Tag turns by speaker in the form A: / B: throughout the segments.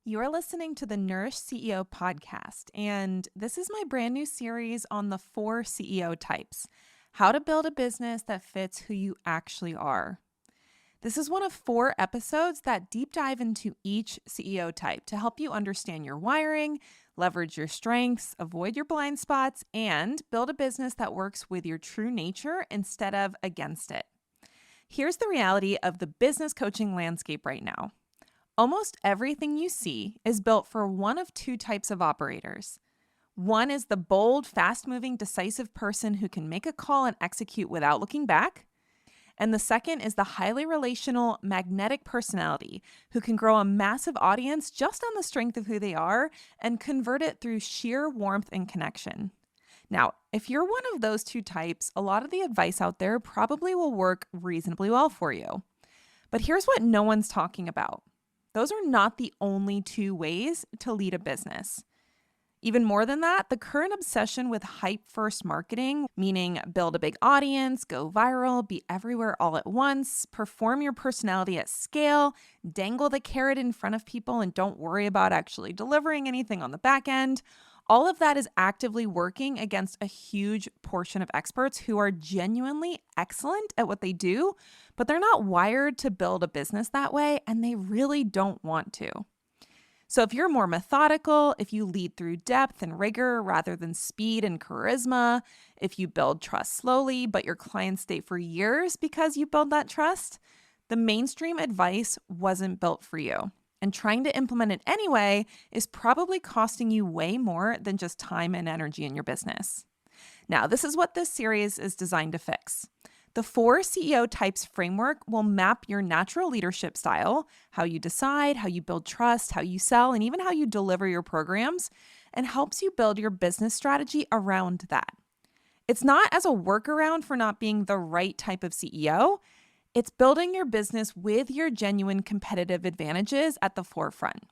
A: You are listening to the Nourish CEO podcast, and this is my brand new series on the 4 CEO types, how to build a business that fits who you actually are. This is one of 4 episodes that deep dive into each CEO type to help you understand your wiring, leverage your strengths, avoid your blind spots, and build a business that works with your true nature instead of against it. Here's the reality of the business coaching landscape right now. Almost everything you see is built for one of 2 types of operators. One is the bold, fast-moving, decisive person who can make a call and execute without looking back. And the second is the highly relational, magnetic personality who can grow a massive audience just on the strength of who they are and convert it through sheer warmth and connection. Now, if you're one of those 2 types, a lot of the advice out there probably will work reasonably well for you. But here's what no one's talking about. Those are not the only 2 ways to lead a business. Even more than that, the current obsession with hype-first marketing, meaning build a big audience, go viral, be everywhere all at once, perform your personality at scale, dangle the carrot in front of people, and don't worry about actually delivering anything on the back end. All of that is actively working against a huge portion of experts who are genuinely excellent at what they do, but they're not wired to build a business that way, and they really don't want to. So if you're more methodical, if you lead through depth and rigor rather than speed and charisma, if you build trust slowly, but your clients stay for years because you build that trust, the mainstream advice wasn't built for you. And trying to implement it anyway is probably costing you way more than just time and energy in your business. Now, this is what this series is designed to fix. The 4 CEO types framework will map your natural leadership style, how you decide, how you build trust, how you sell, and even how you deliver your programs, and helps you build your business strategy around that. It's not as a workaround for not being the right type of CEO. It's building your business with your genuine competitive advantages at the forefront.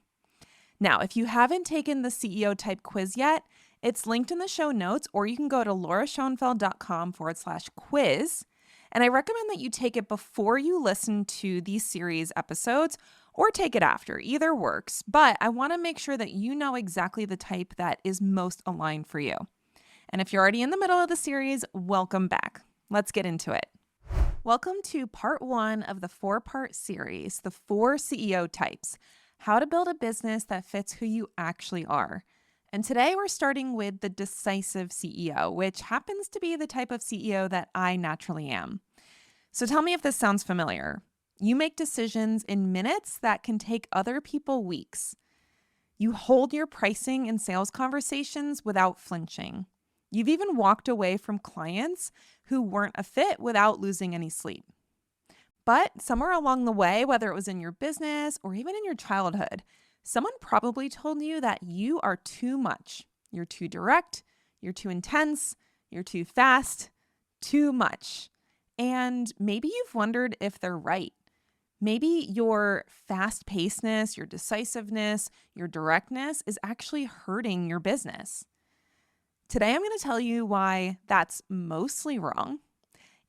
A: Now, if you haven't taken the CEO type quiz yet, it's linked in the show notes, or you can go to lauraschoenfeld.com/quiz. And I recommend that you take it before you listen to these series episodes or take it after. Either works, but I want to make sure that you know exactly the type that is most aligned for you. And if you're already in the middle of the series, welcome back. Let's get into it. Welcome to part 1 of the 4-part series, the 4 CEO types, how to build a business that fits who you actually are. And today we're starting with the Decisive CEO, which happens to be the type of CEO that I naturally am. So tell me if this sounds familiar. You make decisions in minutes that can take other people weeks. You hold your pricing and sales conversations without flinching. You've even walked away from clients who weren't a fit without losing any sleep. But somewhere along the way, whether it was in your business or even in your childhood, someone probably told you that you are too much. You're too direct, you're too intense, you're too fast, too much. And maybe you've wondered if they're right. Maybe your fast-pacedness, your decisiveness, your directness is actually hurting your business. Today, I'm going to tell you why that's mostly wrong.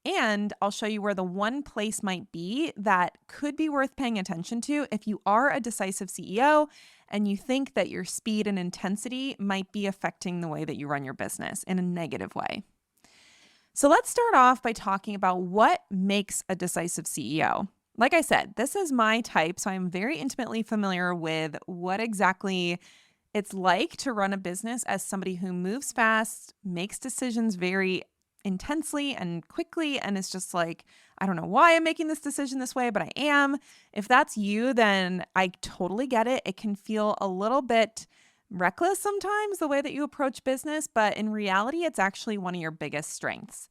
A: And I'll show you where the one place might be that could be worth paying attention to if you are a decisive CEO and you think that your speed and intensity might be affecting the way that you run your business in a negative way. So let's start off by talking about what makes a decisive CEO. Like I said, this is my type, so I'm very intimately familiar with what exactly it's like to run a business as somebody who moves fast, makes decisions very intensely and quickly, and is just like, I don't know why I'm making this decision this way, but I am. If that's you, then I totally get it. It can feel a little bit reckless sometimes, the way that you approach business, but in reality, it's actually one of your biggest strengths.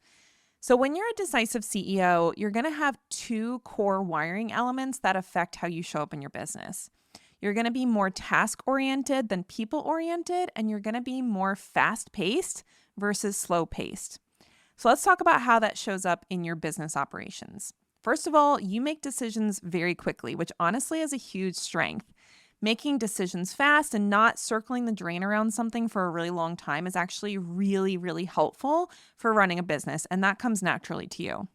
A: So when you're a decisive CEO, you're going to have 2 core wiring elements that affect how you show up in your business. You're going to be more task-oriented than people-oriented, and you're going to be more fast-paced versus slow-paced. So let's talk about how that shows up in your business operations. First of all, you make decisions very quickly, which honestly is a huge strength. Making decisions fast and not circling the drain around something for a really long time is actually really, really helpful for running a business, and that comes naturally to you.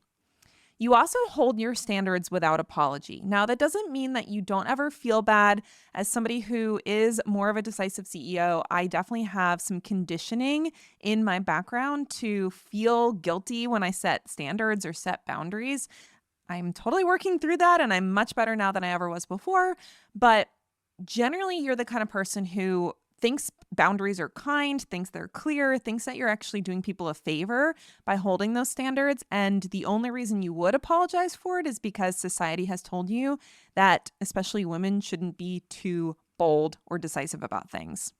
A: You also hold your standards without apology. Now, that doesn't mean that you don't ever feel bad. As somebody who is more of a decisive CEO, I definitely have some conditioning in my background to feel guilty when I set standards or set boundaries. I'm totally working through that, and I'm much better now than I ever was before. But generally, you're the kind of person who thinks boundaries are kind, thinks they're clear, thinks that you're actually doing people a favor by holding those standards. And the only reason you would apologize for it is because society has told you that especially women shouldn't be too bold or decisive about things.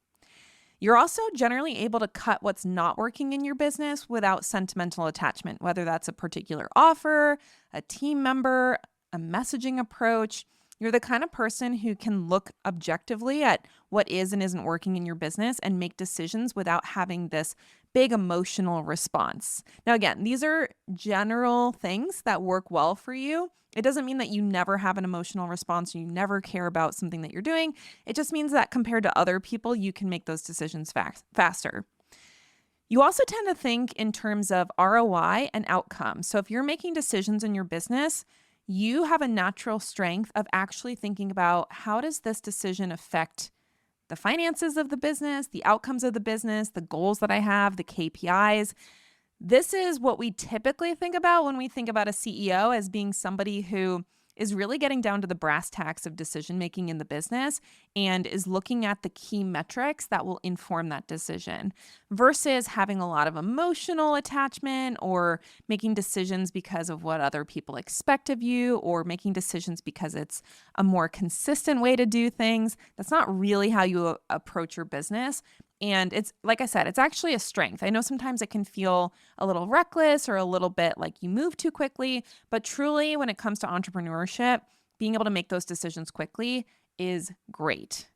A: You're also generally able to cut what's not working in your business without sentimental attachment, whether that's a particular offer, a team member, a messaging approach. You're the kind of person who can look objectively at what is and isn't working in your business and make decisions without having this big emotional response. Now, again, these are general things that work well for you. It doesn't mean that you never have an emotional response or you never care about something that you're doing. It just means that compared to other people, you can make those decisions faster. You also tend to think in terms of ROI and outcome. So if you're making decisions in your business, you have a natural strength of actually thinking about how does this decision affect the finances of the business, the outcomes of the business, the goals that I have, the KPIs. This is what we typically think about when we think about a CEO as being somebody who is really getting down to the brass tacks of decision making in the business and is looking at the key metrics that will inform that decision versus having a lot of emotional attachment or making decisions because of what other people expect of you or making decisions because it's a more consistent way to do things. That's not really how you approach your business. And it's, like I said, it's actually a strength. I know sometimes it can feel a little reckless or a little bit like you move too quickly, but truly when it comes to entrepreneurship, being able to make those decisions quickly is great.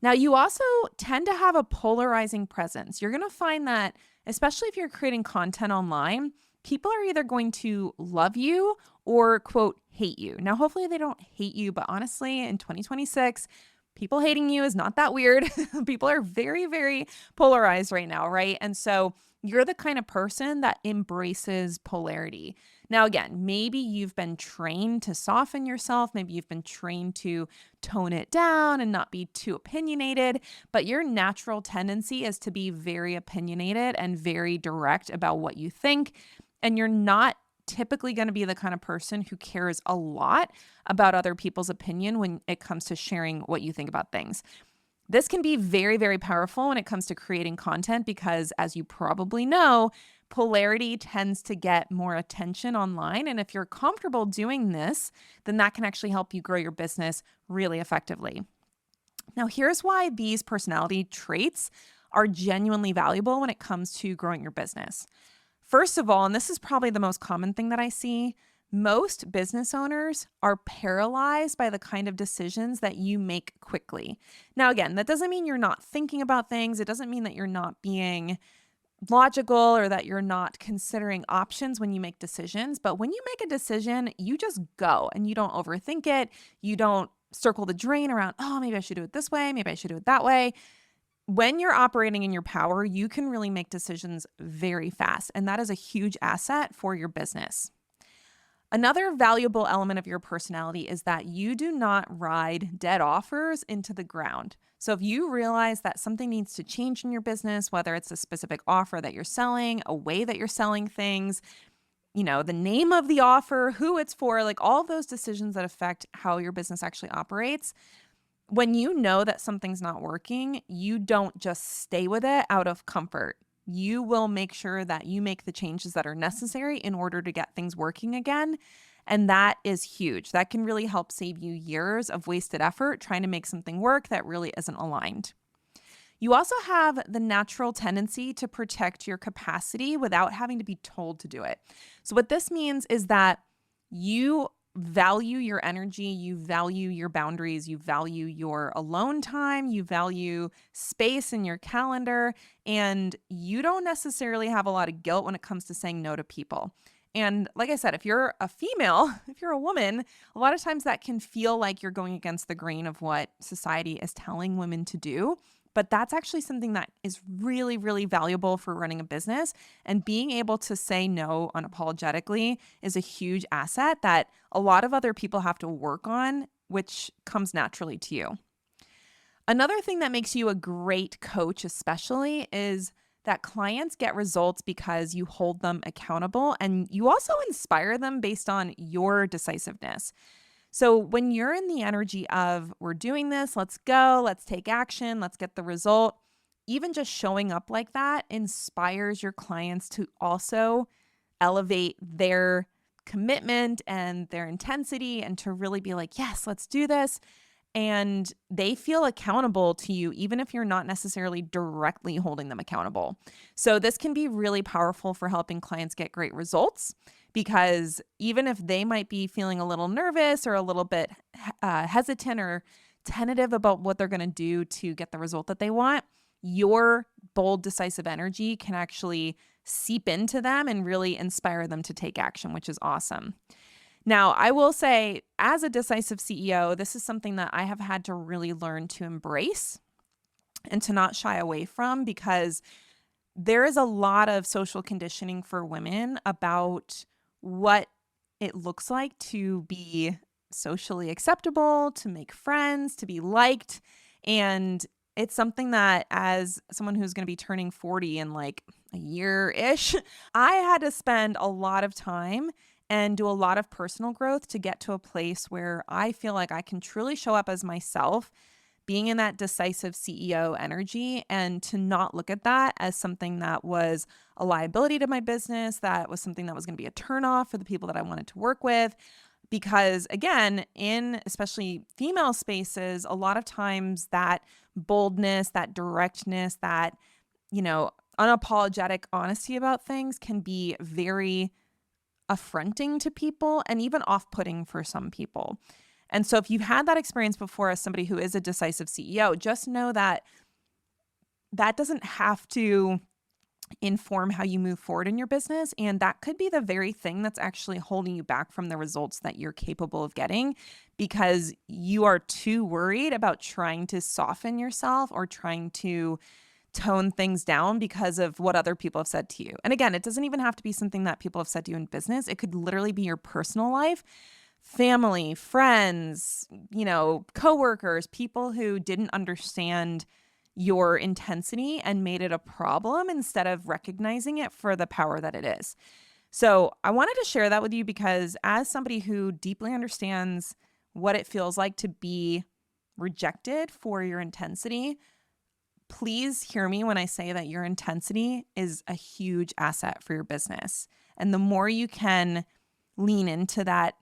A: Now, you also tend to have a polarizing presence. You're going to find that, especially if you're creating content online, people are either going to love you or, quote, hate you. Now, hopefully they don't hate you, but honestly, in 2026, people hating you is not that weird. People are very, very polarized right now, right? And so you're the kind of person that embraces polarity. Now, again, maybe you've been trained to soften yourself. Maybe you've been trained to tone it down and not be too opinionated, but your natural tendency is to be very opinionated and very direct about what you think. And you're not typically going to be the kind of person who cares a lot about other people's opinion when it comes to sharing what you think about things. This can be very, very powerful when it comes to creating content because, as you probably know, polarity tends to get more attention online. And if you're comfortable doing this, then that can actually help you grow your business really effectively. Now, here's why these personality traits are genuinely valuable when it comes to growing your business. First of all, and this is probably the most common thing that I see, most business owners are paralyzed by the kind of decisions that you make quickly. Now, again, that doesn't mean you're not thinking about things. It doesn't mean that you're not being logical or that you're not considering options when you make decisions. But when you make a decision, you just go and you don't overthink it. You don't circle the drain around, oh, maybe I should do it this way. Maybe I should do it that way. When you're operating in your power, you can really make decisions very fast, and that is a huge asset for your business. Another valuable element of your personality is that you do not ride dead offers into the ground. So if you realize that something needs to change in your business, whether it's a specific offer that you're selling, a way that you're selling things, the name of the offer, who it's for, like all of those decisions that affect how your business actually operates, when you know that something's not working, you don't just stay with it out of comfort. You will make sure that you make the changes that are necessary in order to get things working again. And that is huge. That can really help save you years of wasted effort trying to make something work that really isn't aligned. You also have the natural tendency to protect your capacity without having to be told to do it. So what this means is that you value your energy, you value your boundaries, you value your alone time, you value space in your calendar, and you don't necessarily have a lot of guilt when it comes to saying no to people. And like I said, if you're a female, if you're a woman, a lot of times that can feel like you're going against the grain of what society is telling women to do. But that's actually something that is really, really valuable for running a business. And being able to say no unapologetically is a huge asset that a lot of other people have to work on, which comes naturally to you. Another thing that makes you a great coach, especially, is that clients get results because you hold them accountable and you also inspire them based on your decisiveness. So when you're in the energy of, we're doing this, let's go, let's take action, let's get the result, even just showing up like that inspires your clients to also elevate their commitment and their intensity and to really be like, yes, let's do this. And they feel accountable to you, even if you're not necessarily directly holding them accountable. So this can be really powerful for helping clients get great results, because even if they might be feeling a little nervous or a little bit hesitant or tentative about what they're going to do to get the result that they want, your bold, decisive energy can actually seep into them and really inspire them to take action, which is awesome. Now, I will say, as a decisive CEO, this is something that I have had to really learn to embrace and to not shy away from, because there is a lot of social conditioning for women about what it looks like to be socially acceptable, to make friends, to be liked. And it's something that, as someone who's going to be turning 40 in like a year-ish, I had to spend a lot of time and do a lot of personal growth to get to a place where I feel like I can truly show up as myself, being in that decisive CEO energy, and to not look at that as something that was a liability to my business, that was something that was going to be a turnoff for the people that I wanted to work with. Because again, in especially female spaces, a lot of times that boldness, that directness, that, unapologetic honesty about things can be very affronting to people and even off-putting for some people. And so if you've had that experience before as somebody who is a decisive CEO, just know that that doesn't have to inform how you move forward in your business. And that could be the very thing that's actually holding you back from the results that you're capable of getting, because you are too worried about trying to soften yourself or trying to tone things down because of what other people have said to you. And again, it doesn't even have to be something that people have said to you in business. It could literally be your personal life, family, friends, coworkers, people who didn't understand your intensity and made it a problem instead of recognizing it for the power that it is. So I wanted to share that with you because, as somebody who deeply understands what it feels like to be rejected for your intensity, please hear me when I say that your intensity is a huge asset for your business. And the more you can lean into that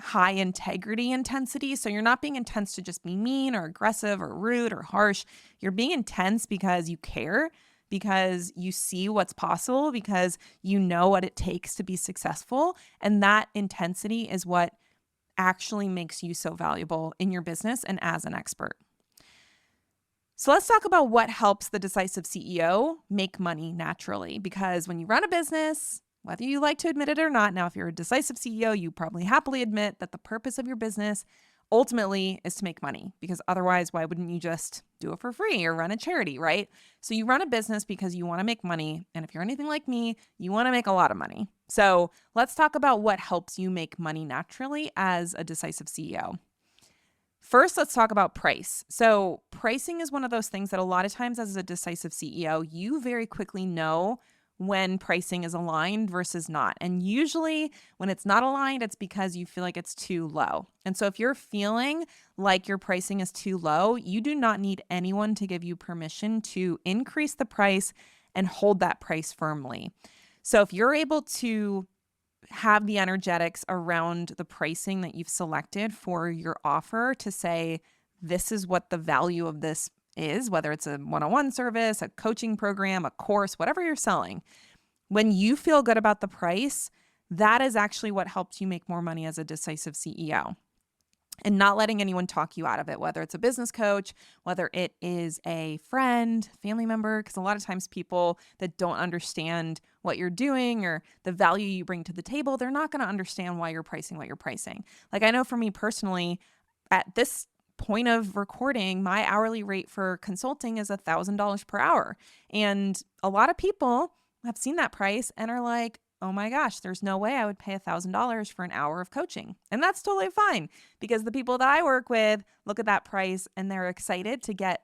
A: high integrity intensity, so you're not being intense to just be mean or aggressive or rude or harsh. You're being intense because you care, because you see what's possible, because you know what it takes to be successful. And that intensity is what actually makes you so valuable in your business and as an expert. So let's talk about what helps the decisive CEO make money naturally, because when you run a business, whether you like to admit it or not, now if you're a decisive CEO, you probably happily admit that the purpose of your business ultimately is to make money, because otherwise, why wouldn't you just do it for free or run a charity, right? So you run a business because you want to make money. And if you're anything like me, you want to make a lot of money. So let's talk about what helps you make money naturally as a decisive CEO. First, let's talk about price. So pricing is one of those things that a lot of times as a decisive CEO, you very quickly know when pricing is aligned versus not. And usually when it's not aligned, it's because you feel like it's too low. And so if you're feeling like your pricing is too low, you do not need anyone to give you permission to increase the price and hold that price firmly. So if you're able to have the energetics around the pricing that you've selected for your offer to say, this is what the value of this is, whether it's a one-on-one service, a coaching program, a course, whatever you're selling, when you feel good about the price, that is actually what helps you make more money as a decisive CEO. And not letting anyone talk you out of it, whether it's a business coach, whether it is a friend, family member, because a lot of times people that don't understand what you're doing or the value you bring to the table, they're not going to understand why you're pricing what you're pricing. Like, I know for me personally, at this point of recording, my hourly rate for consulting is $1,000 per hour. And a lot of people have seen that price and are like, oh my gosh, there's no way I would pay $1,000 for an hour of coaching. And that's totally fine, because the people that I work with look at that price and they're excited to get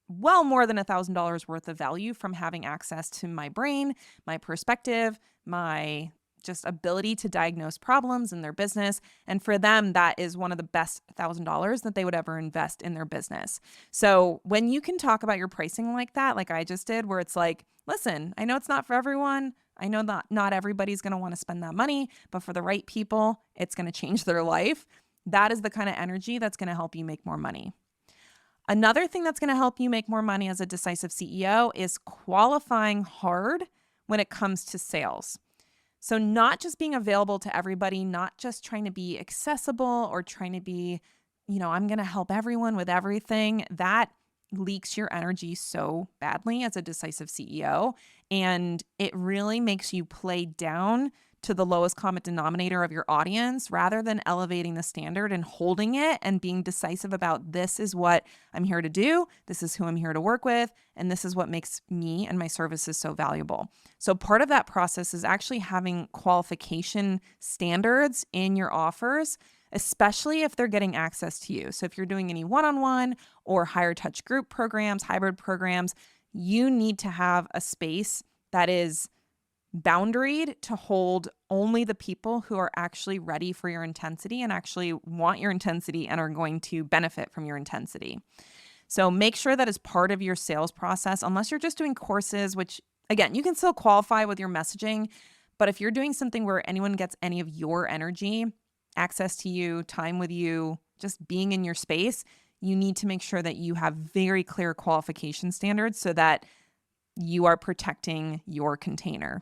A: well more than $1,000 worth of value from having access to my brain, my perspective, my just ability to diagnose problems in their business. And for them, that is one of the best $1,000 that they would ever invest in their business. So when you can talk about your pricing like that, like I just did, where it's like, listen, I know it's not for everyone. I know that not everybody's going to want to spend that money, but for the right people, it's going to change their life. That is the kind of energy that's going to help you make more money. Another thing that's going to help you make more money as a decisive CEO is qualifying hard when it comes to sales. So not just being available to everybody, not just trying to be accessible or trying to be, I'm going to help everyone with everything. That leaks your energy so badly as a decisive CEO. And it really makes you play down to the lowest common denominator of your audience rather than elevating the standard and holding it and being decisive about, this is what I'm here to do, this is who I'm here to work with, and this is what makes me and my services so valuable. So part of that process is actually having qualification standards in your offers, especially if they're getting access to you. So if you're doing any one-on-one or higher touch group programs, hybrid programs, you need to have a space that is boundaried to hold only the people who are actually ready for your intensity and actually want your intensity and are going to benefit from your intensity. So make sure that is part of your sales process, unless you're just doing courses, which again, you can still qualify with your messaging. But if you're doing something where anyone gets any of your energy, access to you, time with you, just being in your space, you need to make sure that you have very clear qualification standards so that you are protecting your container.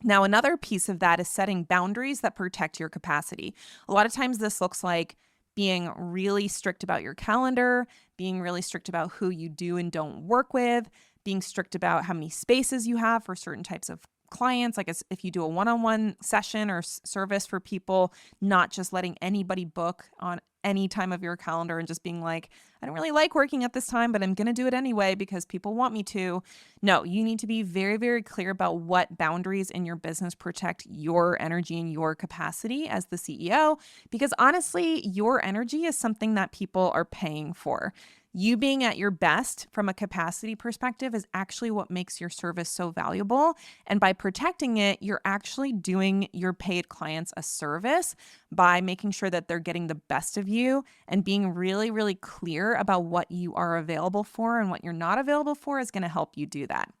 A: Now, another piece of that is setting boundaries that protect your capacity. A lot of times this looks like being really strict about your calendar, being really strict about who you do and don't work with, being strict about how many spaces you have for certain types of clients, like if you do a one-on-one session or service for people, not just letting anybody book on any time of your calendar and just being like, I don't really like working at this time, but I'm going to do it anyway because people want me to. No, you need to be very, very clear about what boundaries in your business protect your energy and your capacity as the CEO, because honestly, your energy is something that people are paying for. You being at your best from a capacity perspective is actually what makes your service so valuable. And by protecting it, you're actually doing your paid clients a service by making sure that they're getting the best of you, and being really, really clear about what you are available for and what you're not available for is going to help you do that.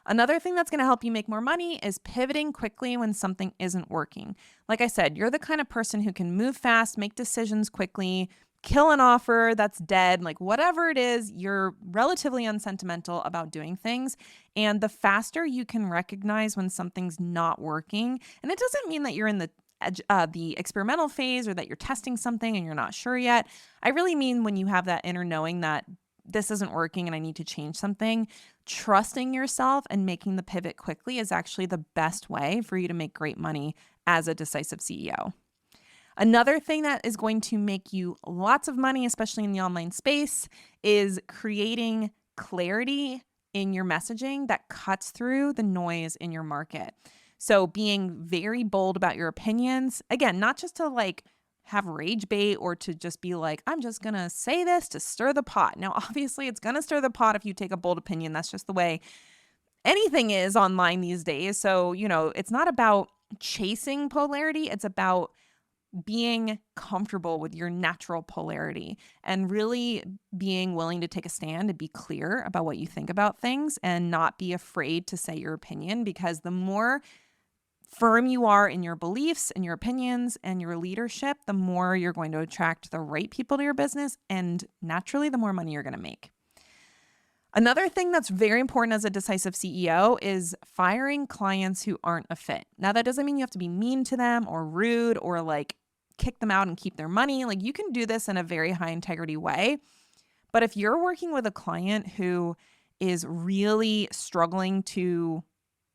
A: Another thing that's going to help you make more money is pivoting quickly when something isn't working. Like I said, you're the kind of person who can move fast, make decisions quickly, kill an offer that's dead, like whatever it is, you're relatively unsentimental about doing things. And the faster you can recognize when something's not working, and it doesn't mean that you're in the experimental phase or that you're testing something and you're not sure yet. I really mean when you have that inner knowing that this isn't working and I need to change something, trusting yourself and making the pivot quickly is actually the best way for you to make great money as a decisive CEO. Another thing that is going to make you lots of money, especially in the online space, is creating clarity in your messaging that cuts through the noise in your market. So being very bold about your opinions, again, not just to like have rage bait or to just be like, I'm just going to say this to stir the pot. Now, obviously, it's going to stir the pot if you take a bold opinion. That's just the way anything is online these days. So, it's not about chasing polarity. It's about being comfortable with your natural polarity and really being willing to take a stand and be clear about what you think about things and not be afraid to say your opinion, because the more firm you are in your beliefs and your opinions and your leadership, the more you're going to attract the right people to your business, and naturally, the more money you're going to make. Another thing that's very important as a decisive CEO is firing clients who aren't a fit. Now, that doesn't mean you have to be mean to them or rude or like kick them out and keep their money. Like, you can do this in a very high integrity way. But if you're working with a client who is really struggling to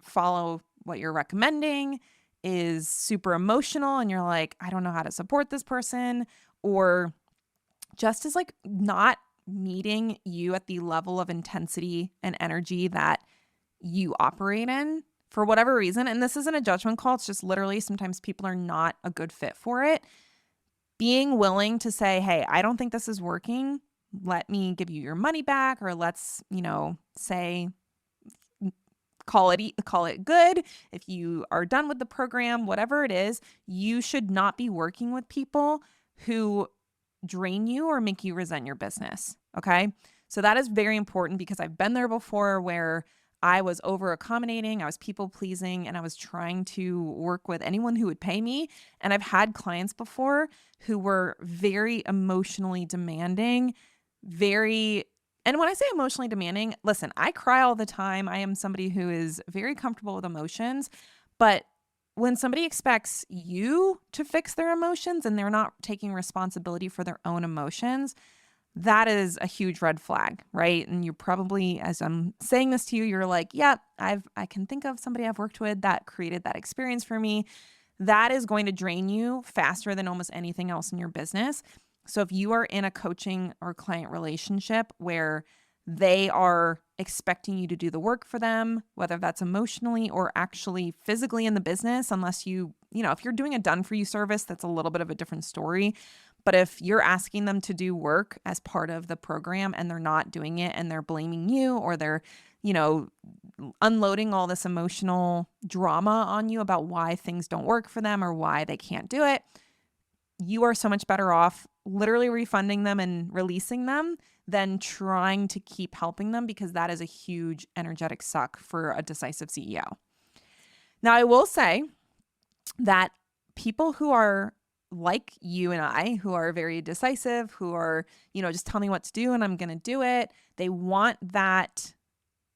A: follow what you're recommending, is super emotional, and you're like, I don't know how to support this person, or just as like not meeting you at the level of intensity and energy that you operate in for whatever reason. And this isn't a judgment call. It's just literally sometimes people are not a good fit for it. Being willing to say, hey, I don't think this is working. Let me give you your money back, or let's, say, call it good. If you are done with the program, whatever it is, you should not be working with people who drain you or make you resent your business. Okay. So that is very important because I've been there before where I was over accommodating, I was people pleasing, and I was trying to work with anyone who would pay me. And I've had clients before who were very emotionally demanding, and when I say emotionally demanding, listen, I cry all the time. I am somebody who is very comfortable with emotions, but when somebody expects you to fix their emotions and they're not taking responsibility for their own emotions, that is a huge red flag, right? And you're probably, as I'm saying this to you, you're like, yeah, I can think of somebody I've worked with that created that experience for me. That is going to drain you faster than almost anything else in your business. So if you are in a coaching or client relationship where they are expecting you to do the work for them, whether that's emotionally or actually physically in the business, unless if you're doing a done for you service, that's a little bit of a different story. But if you're asking them to do work as part of the program and they're not doing it and they're blaming you, or they're, unloading all this emotional drama on you about why things don't work for them or why they can't do it, you are so much better off literally refunding them and releasing them than trying to keep helping them, because that is a huge energetic suck for a decisive CEO. Now, I will say that people who are like you and I, who are very decisive, who are, just tell me what to do and I'm going to do it. They want that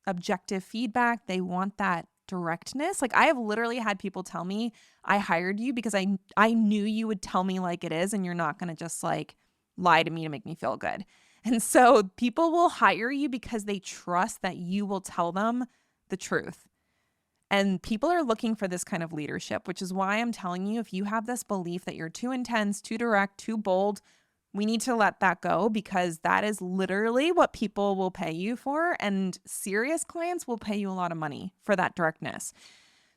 A: objective feedback. They want that directness. Like, I have literally had people tell me, I hired you because I knew you would tell me like it is, and you're not going to just like lie to me to make me feel good. And so people will hire you because they trust that you will tell them the truth. And people are looking for this kind of leadership, which is why I'm telling you, if you have this belief that you're too intense, too direct, too bold, we need to let that go, because that is literally what people will pay you for. And serious clients will pay you a lot of money for that directness.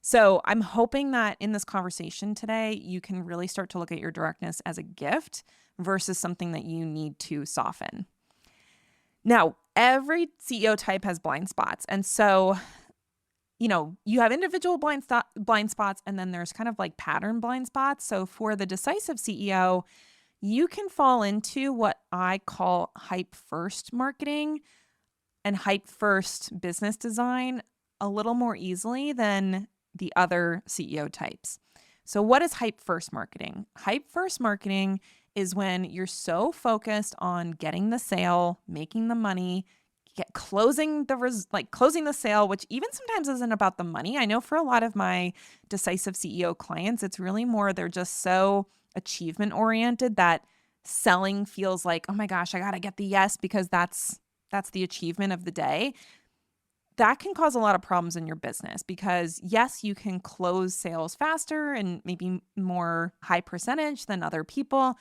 A: So I'm hoping that in this conversation today, you can really start to look at your directness as a gift versus something that you need to soften. Now, every CEO type has blind spots. And so, you have individual blind spots, and then there's kind of like pattern blind spots. So for the decisive CEO, you can fall into what I call hype first marketing and hype first business design a little more easily than the other CEO types. So what is hype first marketing? Hype first marketing is when you're so focused on getting the sale, making the money, closing the sale, which even sometimes isn't about the money. I know for a lot of my decisive CEO clients, it's really more they're just so achievement oriented that selling feels like, oh my gosh, I got to get the yes because that's the achievement of the day. That can cause a lot of problems in your business, because yes, you can close sales faster and maybe more high percentage than other people,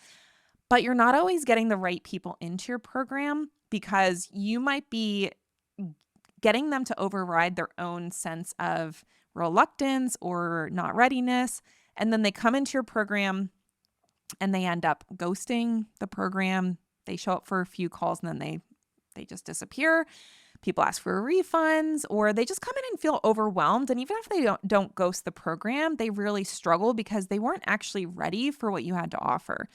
A: but you're not always getting the right people into your program, because you might be getting them to override their own sense of reluctance or not readiness. And then they come into your program and they end up ghosting the program. They show up for a few calls and then they just disappear. People ask for refunds, or they just come in and feel overwhelmed. And even if they don't ghost the program, they really struggle because they weren't actually ready for what you had to offer.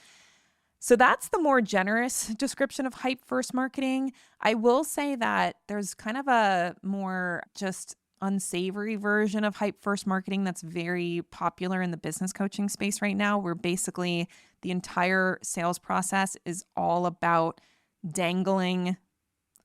A: So that's the more generous description of hype first marketing. I will say that there's kind of a more just unsavory version of hype first marketing that's very popular in the business coaching space right now, where basically the entire sales process is all about dangling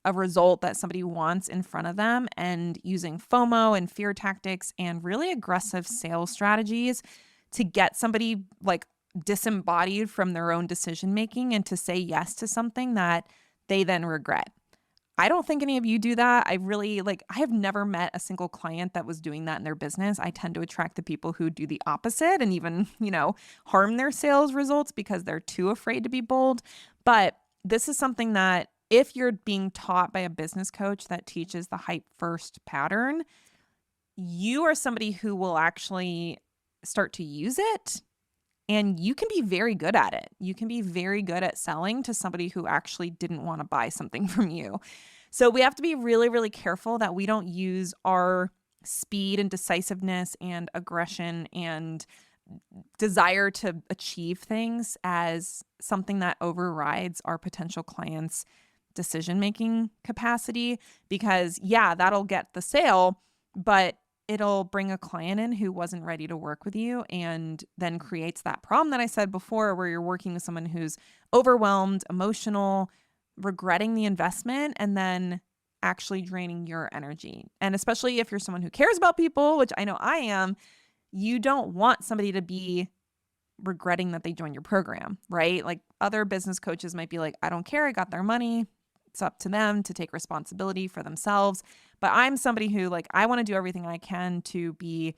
A: a result that somebody wants in front of them and using FOMO and fear tactics and really aggressive sales strategies to get somebody like disembodied from their own decision making and to say yes to something that they then regret. I don't think any of you do that. I have never met a single client that was doing that in their business. I tend to attract the people who do the opposite and even, harm their sales results because they're too afraid to be bold. But this is something that if you're being taught by a business coach that teaches the hype first pattern, you are somebody who will actually start to use it, and you can be very good at it. You can be very good at selling to somebody who actually didn't want to buy something from you. So we have to be really, really careful that we don't use our speed and decisiveness and aggression and desire to achieve things as something that overrides our potential clients' decision-making capacity, because that'll get the sale, but it'll bring a client in who wasn't ready to work with you, and then creates that problem that I said before, where you're working with someone who's overwhelmed, emotional, regretting the investment, and then actually draining your energy. And especially if you're someone who cares about people, which I know I am, you don't want somebody to be regretting that they joined your program, right? Like other business coaches might be like, I don't care, I got their money. It's up to them to take responsibility for themselves. But I'm somebody who I want to do everything I can to be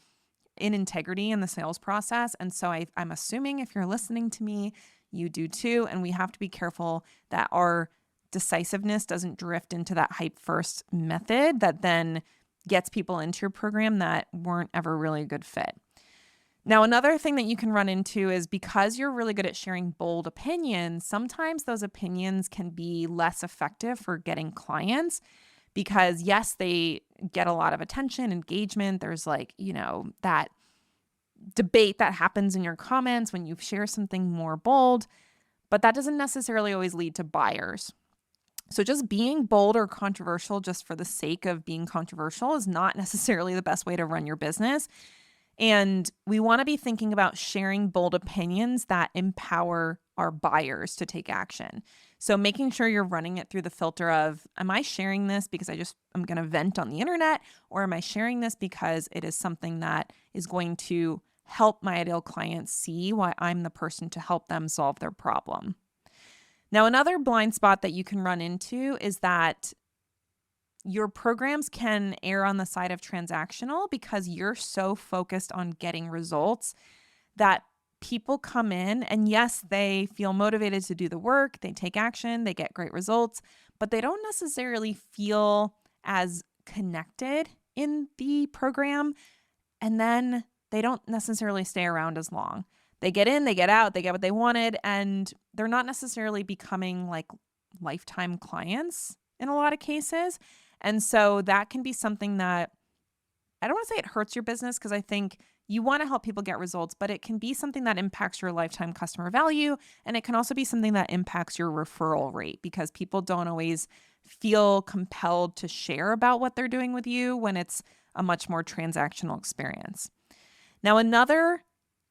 A: in integrity in the sales process. And so I'm assuming if you're listening to me, you do too. And we have to be careful that our decisiveness doesn't drift into that hype first method that then gets people into your program that weren't ever really a good fit. Now, another thing that you can run into is because you're really good at sharing bold opinions, sometimes those opinions can be less effective for getting clients because, yes, they get a lot of attention, engagement. There's that debate that happens in your comments when you share something more bold, but that doesn't necessarily always lead to buyers. So just being bold or controversial just for the sake of being controversial is not necessarily the best way to run your business. And we want to be thinking about sharing bold opinions that empower our buyers to take action. So making sure you're running it through the filter of, am I sharing this because I'm going to vent on the internet, or am I sharing this because it is something that is going to help my ideal clients see why I'm the person to help them solve their problem? Now, another blind spot that you can run into is that your programs can err on the side of transactional because you're so focused on getting results that people come in and yes, they feel motivated to do the work, they take action, they get great results, but they don't necessarily feel as connected in the program, and then they don't necessarily stay around as long. They get in, they get out, they get what they wanted, and they're not necessarily becoming lifetime clients in a lot of cases. And so that can be something that, I don't want to say it hurts your business because I think you want to help people get results, but it can be something that impacts your lifetime customer value. And it can also be something that impacts your referral rate because people don't always feel compelled to share about what they're doing with you when it's a much more transactional experience. Now, another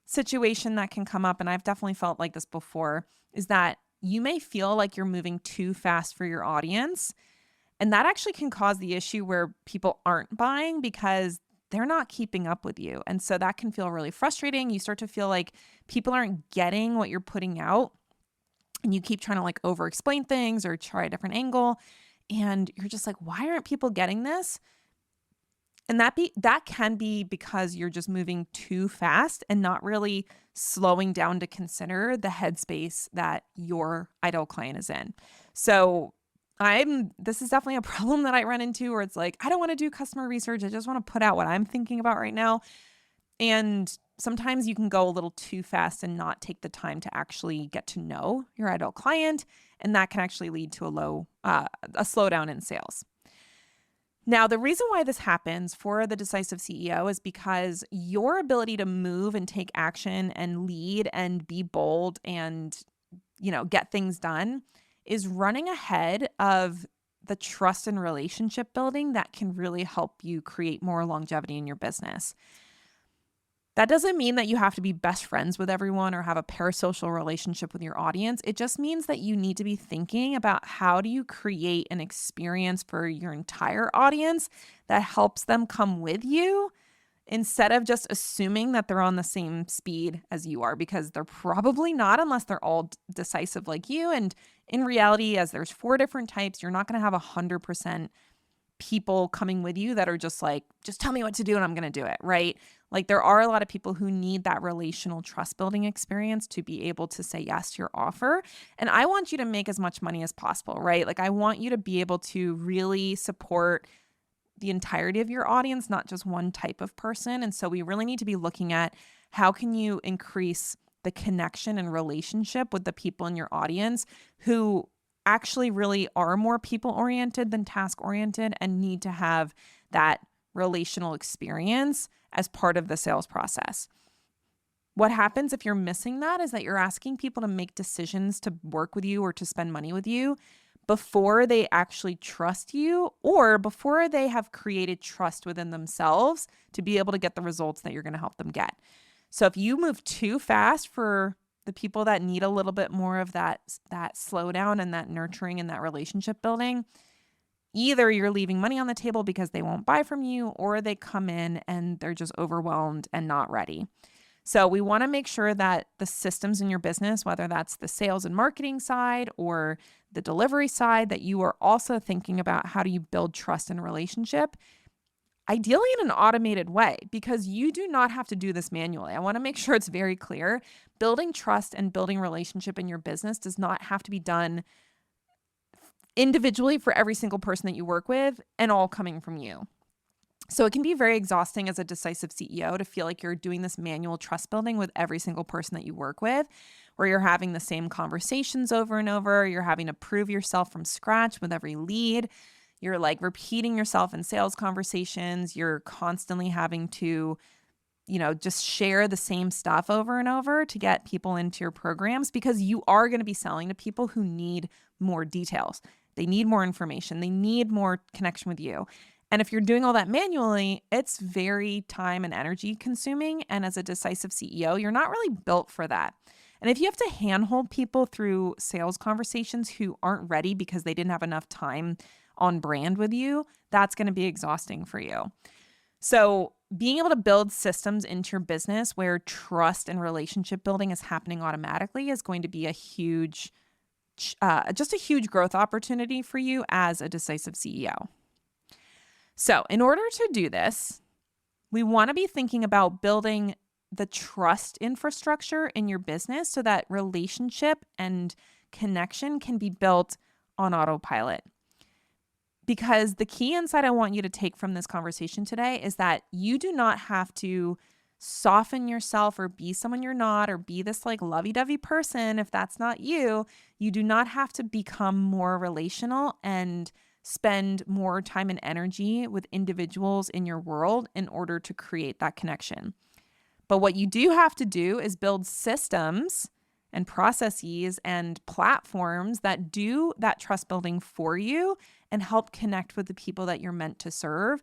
A: situation that can come up, and I've definitely felt like this before, is that you may feel like you're moving too fast for your audience. And that actually can cause the issue where people aren't buying because they're not keeping up with you. And so that can feel really frustrating. You start to feel like people aren't getting what you're putting out, and you keep trying to over explain things or try a different angle. And you're just like, why aren't people getting this? And that can be because you're just moving too fast and not really slowing down to consider the headspace that your ideal client is in. So this is definitely a problem that I run into where it's like, I don't want to do customer research. I just want to put out what I'm thinking about right now. And sometimes you can go a little too fast and not take the time to actually get to know your ideal client. And that can actually lead to a slowdown in sales. Now, the reason why this happens for the Decisive CEO is because your ability to move and take action and lead and be bold and, get things done is running ahead of the trust and relationship building that can really help you create more longevity in your business. That doesn't mean that you have to be best friends with everyone or have a parasocial relationship with your audience. It just means that you need to be thinking about how do you create an experience for your entire audience that helps them come with you instead of just assuming that they're on the same speed as you are, because they're probably not unless they're all decisive like you. And in reality, as there's 4 different types, you're not going to have 100% people coming with you that are just like, just tell me what to do and I'm going to do it, right? Like there are a lot of people who need that relational trust building experience to be able to say yes to your offer. And I want you to make as much money as possible, right? Like I want you to be able to really support the entirety of your audience, not just one type of person. And so we really need to be looking at how can you increase the connection and relationship with the people in your audience who actually really are more people oriented than task oriented and need to have that relational experience as part of the sales process. What happens if you're missing that is that you're asking people to make decisions to work with you or to spend money with you before they actually trust you or before they have created trust within themselves to be able to get the results that you're going to help them get. So if you move too fast for the people that need a little bit more of that slowdown and that nurturing and that relationship building, either you're leaving money on the table because they won't buy from you, or they come in and they're just overwhelmed and not ready. So we want to make sure that the systems in your business, whether that's the sales and marketing side or the delivery side, that you are also thinking about how do you build trust and relationship, ideally in an automated way, because you do not have to do this manually. I want to make sure it's very clear. Building trust and building relationship in your business does not have to be done individually for every single person that you work with and all coming from you. So it can be very exhausting as a decisive CEO to feel like you're doing this manual trust building with every single person that you work with, where you're having the same conversations over and over. You're having to prove yourself from scratch with every lead. You're like repeating yourself in sales conversations. You're constantly having to, just share the same stuff over and over to get people into your programs, because you are going to be selling to people who need more details. They need more information. They need more connection with you. And if you're doing all that manually, it's very time and energy consuming. And as a decisive CEO, you're not really built for that. And if you have to handhold people through sales conversations who aren't ready because they didn't have enough time on brand with you, that's going to be exhausting for you. So being able to build systems into your business where trust and relationship building is happening automatically is going to be a huge growth opportunity for you as a decisive CEO. So in order to do this, we want to be thinking about building the trust infrastructure in your business so that relationship and connection can be built on autopilot. Because the key insight I want you to take from this conversation today is that you do not have to soften yourself or be someone you're not, or be this like lovey-dovey person if that's not you. You do not have to become more relational and spend more time and energy with individuals in your world in order to create that connection. But what you do have to do is build systems and processes and platforms that do that trust building for you and help connect with the people that you're meant to serve,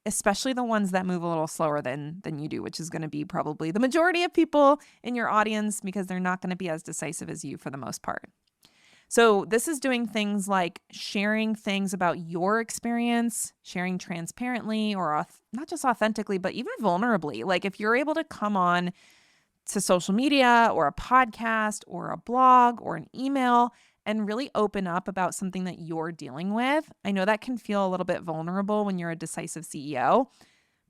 A: especially the ones that move a little slower than you do, which is going to be probably the majority of people in your audience, because they're not going to be as decisive as you for the most part. So this is doing things like sharing things about your experience, sharing transparently or not just authentically, but even vulnerably. Like if you're able to come on to social media or a podcast or a blog or an email and really open up about something that you're dealing with. I know that can feel a little bit vulnerable when you're a decisive CEO,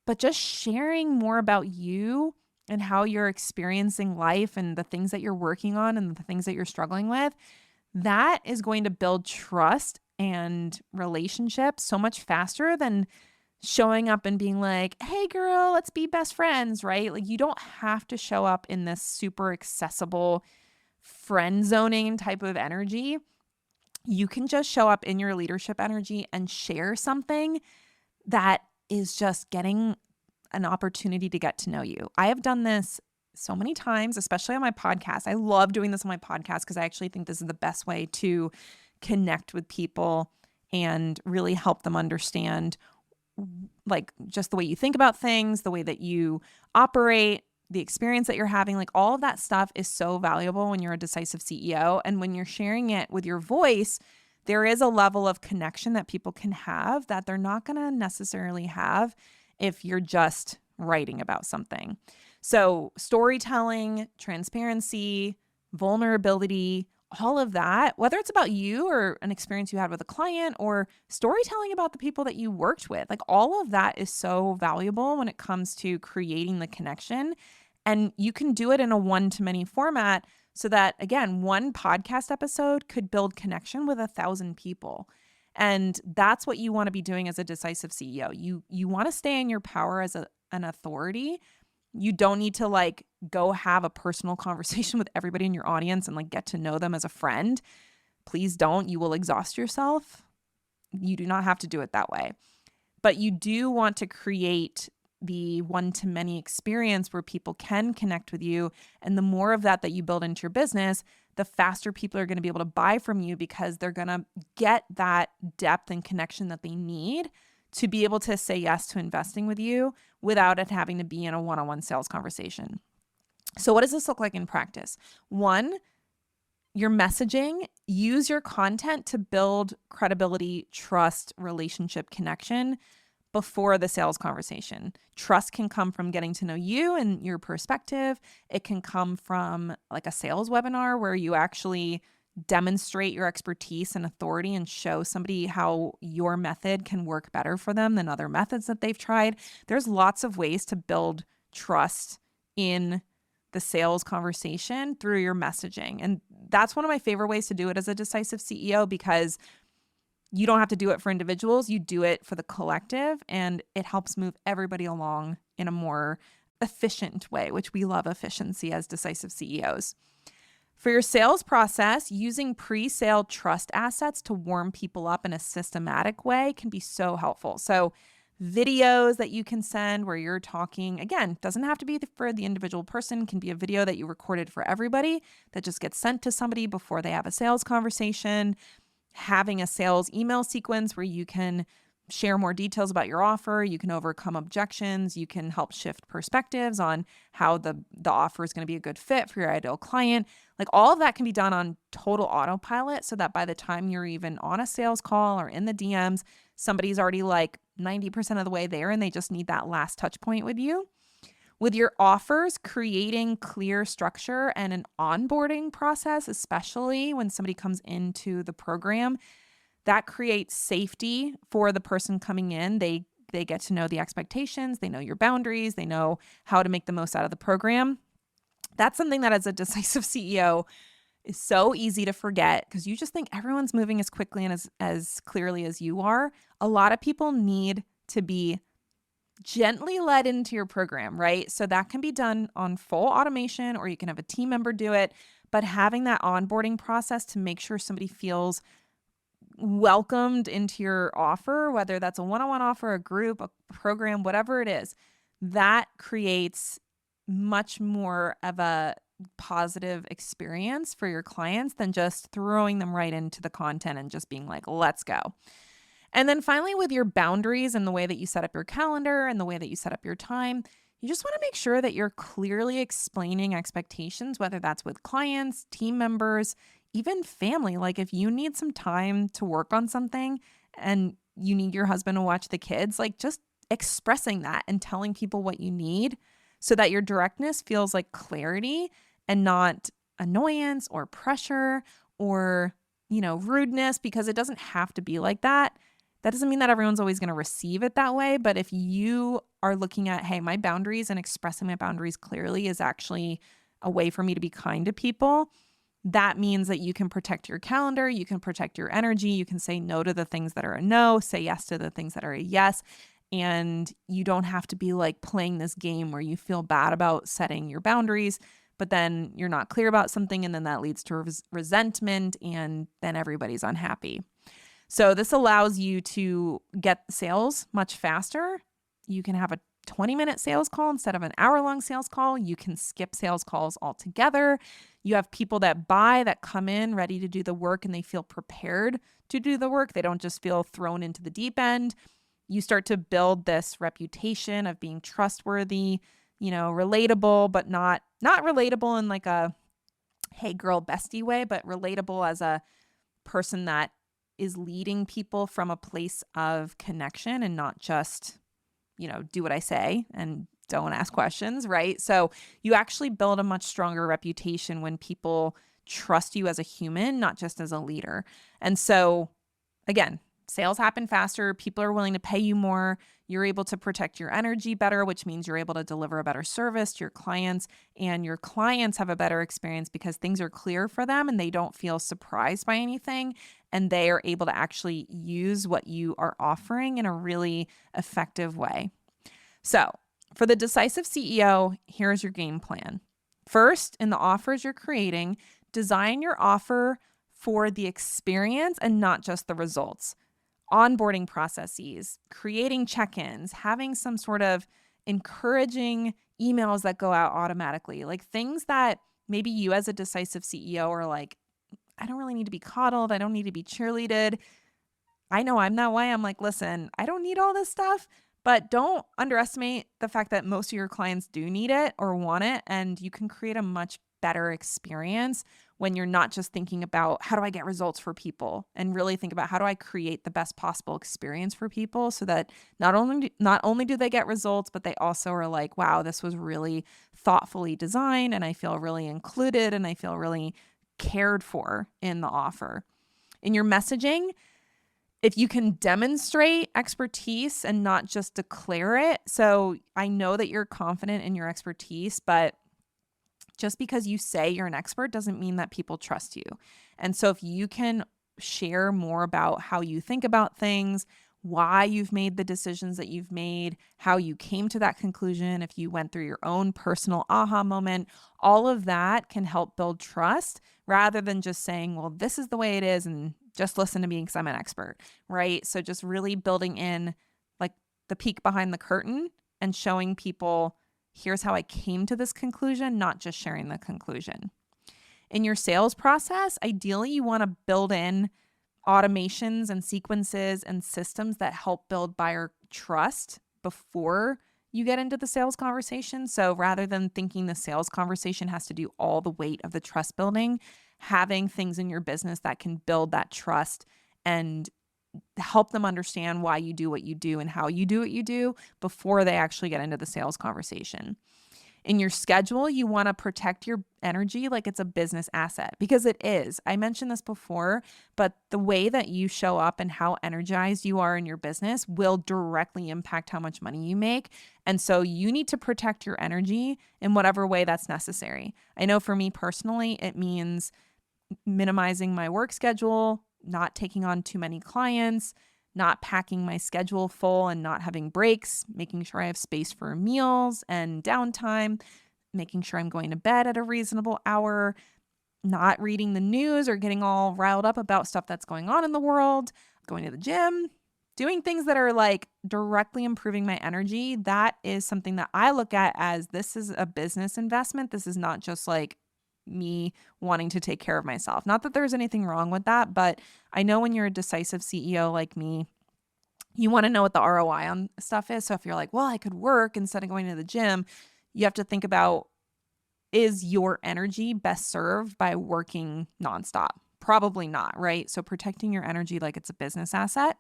A: but just sharing more about you and how you're experiencing life and the things that you're working on and the things that you're struggling with, that is going to build trust and relationships so much faster than showing up and being like, hey girl, let's be best friends, right? Like you don't have to show up in this super accessible friend zoning type of energy. You can just show up in your leadership energy and share something that is just getting an opportunity to get to know you. I have done this so many times, especially on my podcast. I love doing this on my podcast because I actually think this is the best way to connect with people and really help them understand like just the way you think about things, the way that you operate, the experience that you're having. Like all of that stuff is so valuable when you're a decisive CEO. And when you're sharing it with your voice, there is a level of connection that people can have that they're not going to necessarily have if you're just writing about something. So storytelling, transparency, vulnerability, all of that, whether it's about you or an experience you had with a client or storytelling about the people that you worked with, like all of that is so valuable when it comes to creating the connection. And you can do it in a one-to-many format so that, again, one podcast episode could build connection with 1,000 people. And that's what you want to be doing as a decisive CEO. You want to stay in your power as an authority. You don't need to like go have a personal conversation with everybody in your audience and like get to know them as a friend. Please don't. You will exhaust yourself. You do not have to do it that way. But you do want to create the one-to-many experience where people can connect with you. And the more of that you build into your business, the faster people are going to be able to buy from you because they're going to get that depth and connection that they need to be able to say yes to investing with you without it having to be in a one-on-one sales conversation. So what does this look like in practice? One, your messaging, use your content to build credibility, trust, relationship, connection before the sales conversation. Trust can come from getting to know you and your perspective. It can come from like a sales webinar where you actually demonstrate your expertise and authority and show somebody how your method can work better for them than other methods that they've tried. There's lots of ways to build trust in the sales conversation through your messaging. And that's one of my favorite ways to do it as a decisive CEO because you don't have to do it for individuals. You do it for the collective, and it helps move everybody along in a more efficient way, which we love efficiency as decisive CEOs. For your sales process, using pre-sale trust assets to warm people up in a systematic way can be so helpful. So videos that you can send where you're talking, again, doesn't have to be for the individual person, can be a video that you recorded for everybody that just gets sent to somebody before they have a sales conversation. Having a sales email sequence where you can share more details about your offer, you can overcome objections, you can help shift perspectives on how the offer is going to be a good fit for your ideal client. Like all of that can be done on total autopilot so that by the time you're even on a sales call or in the DMs, somebody's already like 90% of the way there and they just need that last touch point with you. With your offers, creating clear structure and an onboarding process, especially when somebody comes into the program, that creates safety for the person coming in. They get to know the expectations, they know your boundaries, they know how to make the most out of the program. That's something that as a decisive CEO is so easy to forget because you just think everyone's moving as quickly and as clearly as you are. A lot of people need to be gently led into your program, right? So that can be done on full automation or you can have a team member do it, but having that onboarding process to make sure somebody feels welcomed into your offer, whether that's a one-on-one offer, a group, a program, whatever it is, that creates much more of a positive experience for your clients than just throwing them right into the content and just being like, let's go. And then finally, with your boundaries and the way that you set up your calendar and the way that you set up your time, you just want to make sure that you're clearly explaining expectations, whether that's with clients, team members, even family. Like if you need some time to work on something and you need your husband to watch the kids, like just expressing that and telling people what you need so that your directness feels like clarity and not annoyance or pressure or, rudeness, because it doesn't have to be like that. That doesn't mean that everyone's always going to receive it that way. But if you are looking at, hey, my boundaries and expressing my boundaries clearly is actually a way for me to be kind to people, that means that you can protect your calendar, you can protect your energy, you can say no to the things that are a no, say yes to the things that are a yes. And you don't have to be like playing this game where you feel bad about setting your boundaries, but then you're not clear about something and then that leads to resentment and then everybody's unhappy. So this allows you to get sales much faster. You can have a 20-minute sales call instead of an hour-long sales call. You can skip sales calls altogether. You have people that buy, that come in ready to do the work and they feel prepared to do the work. They don't just feel thrown into the deep end. You start to build this reputation of being trustworthy, relatable, but not relatable in like a, hey girl, bestie way, but relatable as a person that is leading people from a place of connection and not just, do what I say and don't ask questions, right? So you actually build a much stronger reputation when people trust you as a human, not just as a leader. And so, again, sales happen faster. People are willing to pay you more. You're able to protect your energy better, which means you're able to deliver a better service to your clients, and your clients have a better experience because things are clear for them and they don't feel surprised by anything. And they are able to actually use what you are offering in a really effective way. So, for the Decisive CEO, here's your game plan. First, in the offers you're creating, design your offer for the experience and not just the results. Onboarding processes, creating check-ins, having some sort of encouraging emails that go out automatically, like things that maybe you as a Decisive CEO are like, I don't really need to be coddled. I don't need to be cheerleaded. I know I'm that way. I'm like, listen, I don't need all this stuff, but don't underestimate the fact that most of your clients do need it or want it. And you can create a much better experience when you're not just thinking about how do I get results for people, and really think about how do I create the best possible experience for people so that not only do they get results, but they also are like, wow, this was really thoughtfully designed and I feel really included and I feel really cared for in the offer. In your messaging, if you can demonstrate expertise and not just declare it. So I know that you're confident in your expertise, but just because you say you're an expert doesn't mean that people trust you. And so if you can share more about how you think about things, why you've made the decisions that you've made, how you came to that conclusion, if you went through your own personal aha moment, all of that can help build trust rather than just saying, well, this is the way it is and just listen to me because I'm an expert, right? So just really building in like the peek behind the curtain and showing people, here's how I came to this conclusion, not just sharing the conclusion. In your sales process, ideally you want to build in automations and sequences and systems that help build buyer trust before you get into the sales conversation. So rather than thinking the sales conversation has to do all the weight of the trust building, having things in your business that can build that trust and help them understand why you do what you do and how you do what you do before they actually get into the sales conversation. In your schedule, you want to protect your energy like it's a business asset, because it is. I mentioned this before, but the way that you show up and how energized you are in your business will directly impact how much money you make. And so you need to protect your energy in whatever way that's necessary. I know for me personally, it means minimizing my work schedule, not taking on too many clients, not packing my schedule full and not having breaks, making sure I have space for meals and downtime, making sure I'm going to bed at a reasonable hour, not reading the news or getting all riled up about stuff that's going on in the world, going to the gym, doing things that are like directly improving my energy. That is something that I look at as this is a business investment. This is not just like me wanting to take care of myself. Not that there's anything wrong with that, but I know when you're a decisive CEO like me, you want to know what the ROI on stuff is. So if you're like, well, I could work instead of going to the gym, you have to think about, is your energy best served by working nonstop? Probably not, right? So protecting your energy like it's a business asset.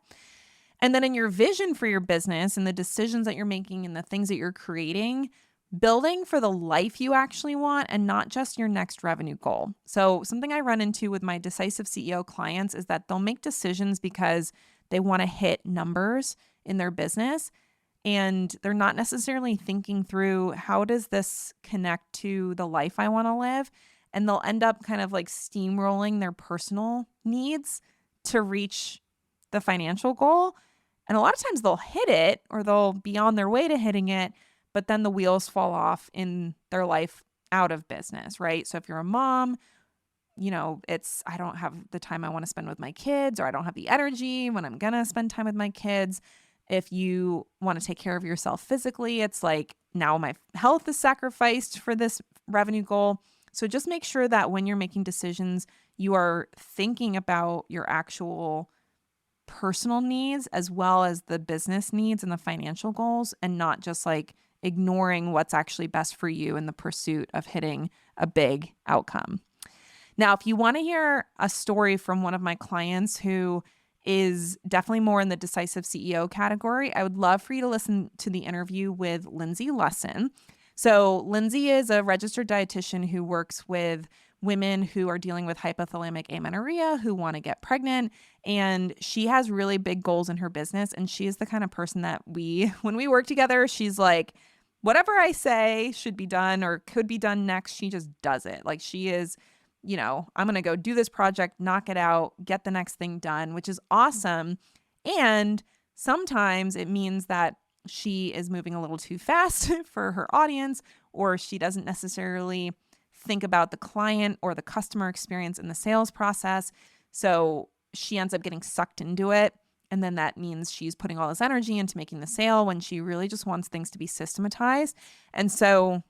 A: And then in your vision for your business and the decisions that you're making and the things that you're creating, building for the life you actually want and not just your next revenue goal. So something I run into with my Decisive CEO clients is that they'll make decisions because they want to hit numbers in their business, and they're not necessarily thinking through, how does this connect to the life I want to live? And they'll end up kind of like steamrolling their personal needs to reach the financial goal. And a lot of times they'll hit it or they'll be on their way to hitting it, but then the wheels fall off in their life out of business, right? So if you're a mom, it's, I don't have the time I want to spend with my kids, or I don't have the energy when I'm going to spend time with my kids. If you want to take care of yourself physically, it's like, now my health is sacrificed for this revenue goal. So just make sure that when you're making decisions, you are thinking about your actual personal needs as well as the business needs and the financial goals, and not just like ignoring what's actually best for you in the pursuit of hitting a big outcome. Now, if you want to hear a story from one of my clients who is definitely more in the Decisive CEO category, I would love for you to listen to the interview with Lindsay Lesson. So Lindsay is a registered dietitian who works with women who are dealing with hypothalamic amenorrhea who want to get pregnant. And she has really big goals in her business. And she is the kind of person that when we work together, she's like, whatever I say should be done or could be done next, she just does it. Like she is, I'm going to go do this project, knock it out, get the next thing done, which is awesome. And sometimes it means that she is moving a little too fast for her audience, or she doesn't necessarily think about the client or the customer experience in the sales process. So she ends up getting sucked into it. And then that means she's putting all this energy into making the sale when she really just wants things to be systematized. And so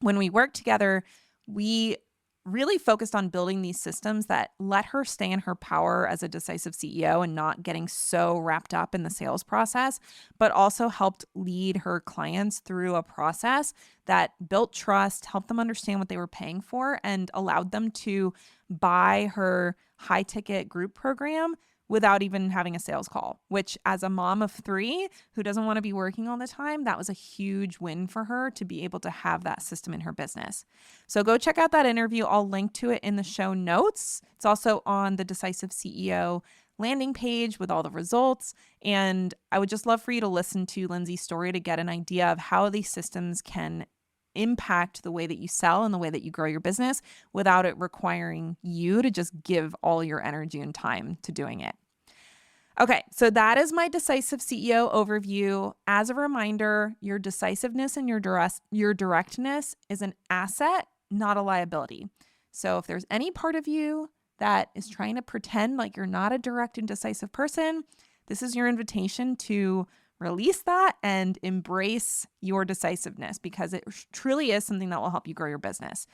A: when we work together, we really focused on building these systems that let her stay in her power as a decisive CEO and not getting so wrapped up in the sales process, but also helped lead her clients through a process that built trust, helped them understand what they were paying for, and allowed them to buy her high ticket group program without even having a sales call, which as a mom of 3 who doesn't want to be working all the time, that was a huge win for her to be able to have that system in her business. So go check out that interview. I'll link to it in the show notes. It's also on the Decisive CEO landing page with all the results. And I would just love for you to listen to Lindsay's story to get an idea of how these systems can impact the way that you sell and the way that you grow your business without it requiring you to just give all your energy and time to doing it. Okay, so that is my Decisive CEO overview. As a reminder, your decisiveness and your directness is an asset, not a liability. So if there's any part of you that is trying to pretend like you're not a direct and decisive person, this is your invitation to release that and embrace your decisiveness, because it truly is something that will help you grow your business.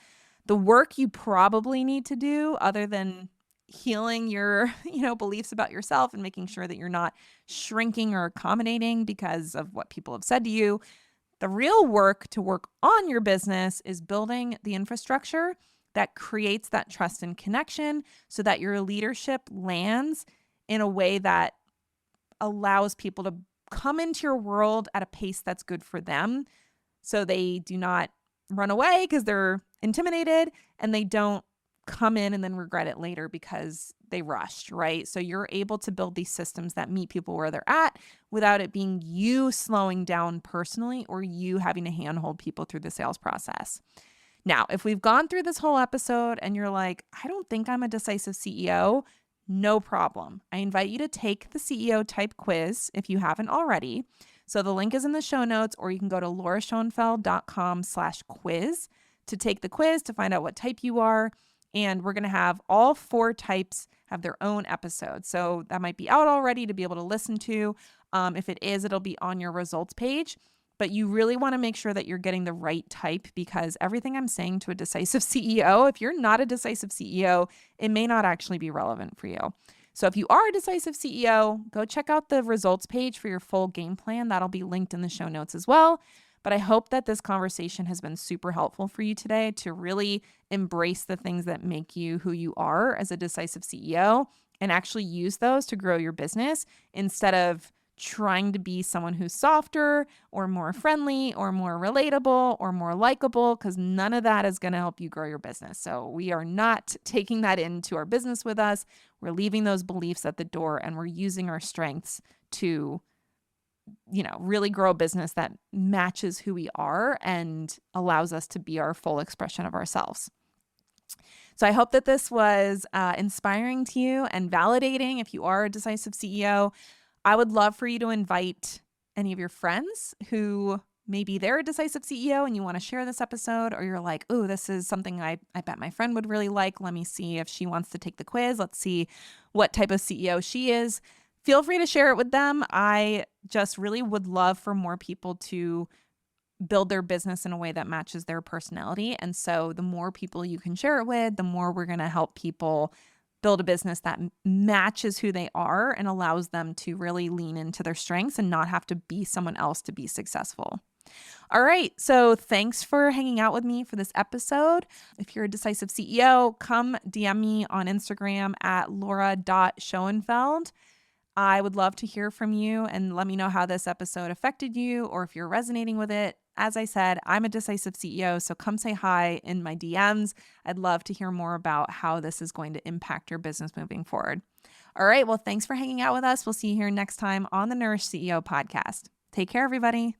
A: The work you probably need to do, other than healing your, beliefs about yourself and making sure that you're not shrinking or accommodating because of what people have said to you, the real work to work on your business is building the infrastructure that creates that trust and connection so that your leadership lands in a way that allows people to come into your world at a pace that's good for them, so they do not run away because they're intimidated, and they don't come in and then regret it later because they rushed, right? So you're able to build these systems that meet people where they're at without it being you slowing down personally or you having to handhold people through the sales process. Now, if we've gone through this whole episode and you're like, I don't think I'm a decisive CEO, no problem. I invite you to take the CEO type quiz if you haven't already. So the link is in the show notes, or you can go to lauraschoenfeld.com/quiz to take the quiz to find out what type you are. And we're going to have all 4 types have their own episode. So that might be out already to be able to listen to. If it is, it'll be on your results page. But you really want to make sure that you're getting the right type, because everything I'm saying to a decisive CEO, if you're not a decisive CEO, it may not actually be relevant for you. So if you are a decisive CEO, go check out the results page for your full game plan. That'll be linked in the show notes as well. But I hope that this conversation has been super helpful for you today to really embrace the things that make you who you are as a decisive CEO and actually use those to grow your business instead of trying to be someone who's softer or more friendly or more relatable or more likable, because none of that is going to help you grow your business. So we are not taking that into our business with us. We're leaving those beliefs at the door, and we're using our strengths to, really grow a business that matches who we are and allows us to be our full expression of ourselves. So I hope that this was inspiring to you and validating if you are a decisive CEO. I would love for you to invite any of your friends who maybe they're a decisive CEO and you want to share this episode, or you're like, oh, this is something I bet my friend would really like. Let me see if she wants to take the quiz. Let's see what type of CEO she is. Feel free to share it with them. I just really would love for more people to build their business in a way that matches their personality. And so the more people you can share it with, the more we're going to help people build a business that matches who they are and allows them to really lean into their strengths and not have to be someone else to be successful. All right. So thanks for hanging out with me for this episode. If you're a decisive CEO, come DM me on Instagram at laura.schoenfeld. I would love to hear from you and let me know how this episode affected you, or if you're resonating with it, as I said, I'm a Decisive CEO, so come say hi in my DMs. I'd love to hear more about how this is going to impact your business moving forward. All right, well, thanks for hanging out with us. We'll see you here next time on the Nourished CEO podcast. Take care, everybody.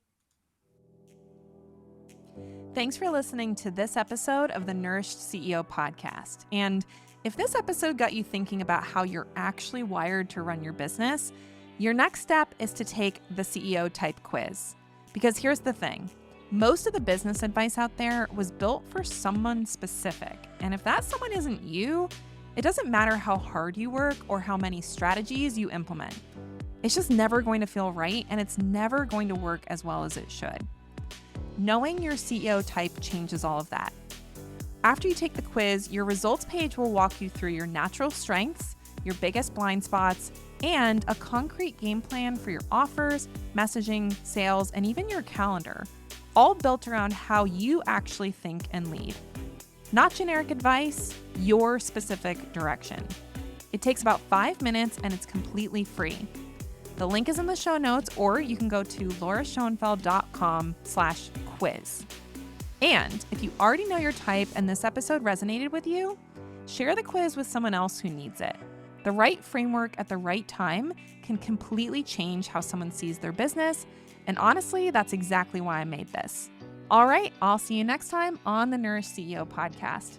A: Thanks for listening to this episode of the Nourished CEO podcast. And if this episode got you thinking about how you're actually wired to run your business, your next step is to take the CEO type quiz. Because here's the thing, most of the business advice out there was built for someone specific. And if that someone isn't you, it doesn't matter how hard you work or how many strategies you implement. It's just never going to feel right, and it's never going to work as well as it should. Knowing your CEO type changes all of that. After you take the quiz, your results page will walk you through your natural strengths, your biggest blind spots, and a concrete game plan for your offers, messaging, sales, and even your calendar, all built around how you actually think and lead. Not generic advice, your specific direction. It takes about 5 minutes and it's completely free. The link is in the show notes, or you can go to lauraschoenfeld.com/quiz. And if you already know your type and this episode resonated with you, share the quiz with someone else who needs it. The right framework at the right time can completely change how someone sees their business. And honestly, that's exactly why I made this. All right, I'll see you next time on the Nourished CEO podcast.